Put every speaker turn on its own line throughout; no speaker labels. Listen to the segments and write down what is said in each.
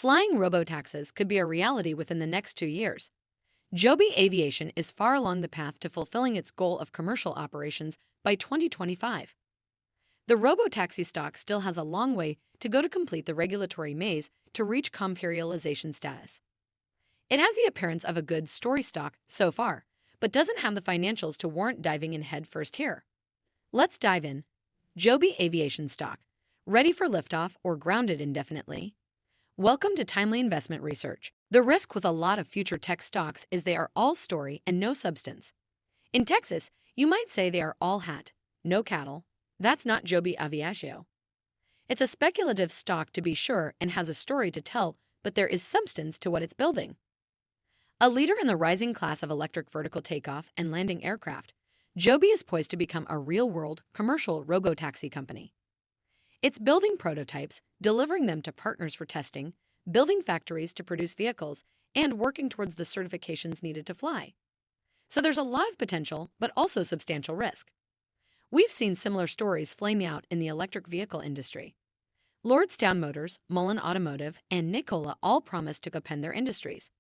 Flying robotaxis could be a reality within the next 2 years. JOBY Aviation is far along the path to fulfilling its goal of commercial operations by 2025. The robotaxi stock still has a long way to go to complete the regulatory maze to reach commercialization status. It has the appearance of a good story stock so far, but doesn't have the financials to warrant diving in head first here. Let's dive in. JOBY Aviation stock, ready for liftoff or grounded indefinitely? Welcome to Timely Investment Research. The risk with a lot of future tech stocks is they are all story and no substance. In Texas, you might say they are all hat, no cattle. That's not JOBY Aviation. It's a speculative stock to be sure and has a story to tell, but there is substance to what it's building. A leader in the rising class of electric vertical takeoff and landing aircraft, JOBY is poised to become a real-world commercial robotaxi company. It's building prototypes, delivering them to partners for testing, building factories to produce vehicles, and working towards the certifications needed to fly. So there's a lot of potential, but also substantial risk. We've seen similar stories flame out in the electric vehicle industry. Lordstown Motors, Mullen Automotive, and Nikola all promised to upend their industries.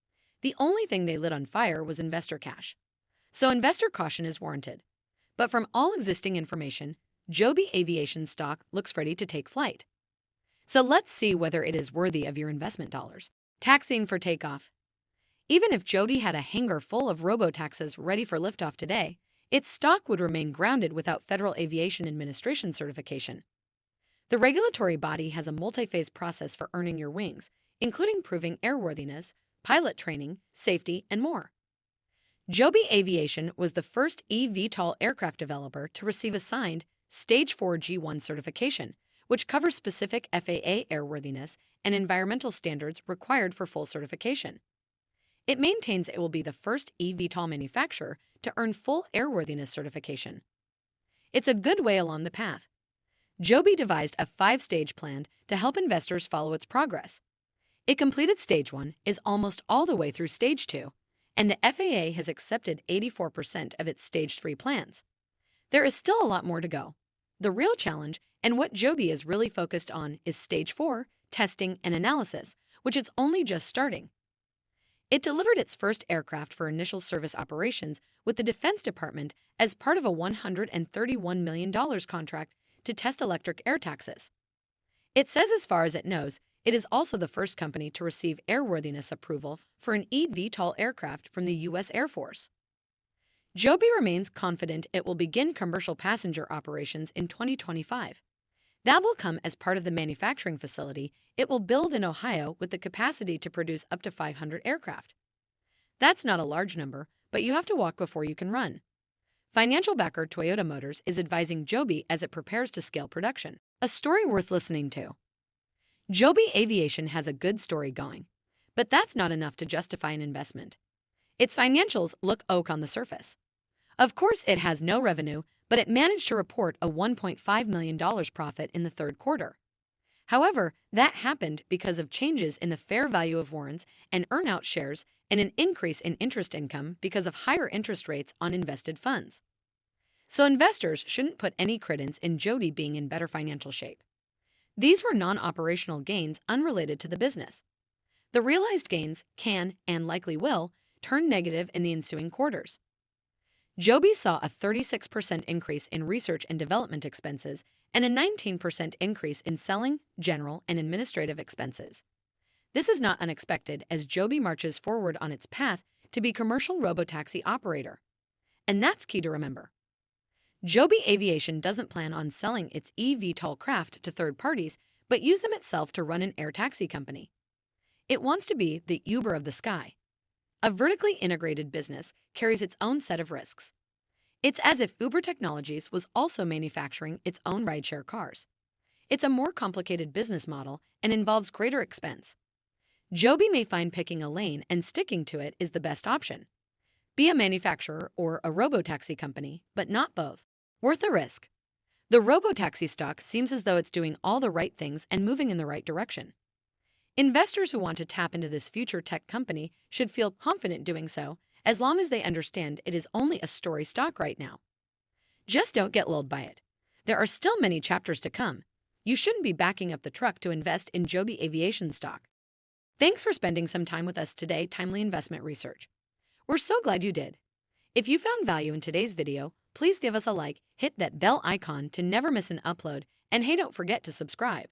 The only thing they lit on fire was investor cash. So investor caution is warranted. But from all existing information, JOBY Aviation stock looks ready to take flight. So let's see whether it is worthy of your investment dollars. Taxiing for takeoff. Even if JOBY had a hangar full of robotaxis ready for liftoff today, its stock would remain grounded without Federal Aviation Administration certification. The regulatory body has a multi-phase process for earning your wings, including proving airworthiness, pilot training, safety, and more. JOBY Aviation was the first eVTOL aircraft developer to receive a signed Stage 4 G1 certification, which covers specific FAA airworthiness and environmental standards required for full certification. It maintains it will be the first eVTOL manufacturer to earn full airworthiness certification. It's a good way along the path. JOBY devised a 5-stage plan to help investors follow its progress. It completed Stage 1, is almost all the way through Stage 2, and the FAA has accepted 84% of its Stage 3 plans. There is still a lot more to go. The real challenge, and what JOBY is really focused on, is Stage 4, testing and analysis, which it's only just starting. It delivered its first aircraft for initial service operations with the Defense Department as part of a $131 million contract to test electric air taxis. It says as far as it knows, it is also the first company to receive airworthiness approval for an eVTOL aircraft from the U.S. Air Force. JOBY remains confident it will begin commercial passenger operations in 2025. That will come as part of the manufacturing facility it will build in Ohio with the capacity to produce up to 500 aircraft. That's not a large number, but you have to walk before you can run. Financial backer Toyota Motors is advising JOBY as it prepares to scale production. A story worth listening to. JOBY Aviation has a good story going, but that's not enough to justify an investment. Its financials look oak on the surface. Of course, it has no revenue, but it managed to report a $1.5 million profit in the third quarter. However, that happened because of changes in the fair value of warrants and earnout shares and an increase in interest income because of higher interest rates on invested funds. So investors shouldn't put any credence in JOBY being in better financial shape. These were non-operational gains unrelated to the business. The realized gains can, and likely will, turn negative in the ensuing quarters. JOBY saw a 36% increase in research and development expenses and a 19% increase in selling, general, and administrative expenses. This is not unexpected as JOBY marches forward on its path to be commercial robotaxi operator. And that's key to remember. JOBY Aviation doesn't plan on selling its eVTOL craft to third parties, but use them itself to run an air taxi company. It wants to be the Uber of the sky. A vertically integrated business carries its own set of risks. It's as if Uber Technologies was also manufacturing its own rideshare cars. It's a more complicated business model and involves greater expense. JOBY may find picking a lane and sticking to it is the best option. Be a manufacturer or a robotaxi company, but not both. Worth the risk. The robotaxi stock seems as though it's doing all the right things and moving in the right direction. Investors who want to tap into this future tech company should feel confident doing so, as long as they understand it is only a story stock right now. Just don't get lulled by it. There are still many chapters to come. You shouldn't be backing up the truck to invest in JOBY Aviation stock. Thanks for spending some time with us today, Timely Investment Research. We're so glad you did. If you found value in today's video, please give us a like, hit that bell icon to never miss an upload, and hey, don't forget to subscribe.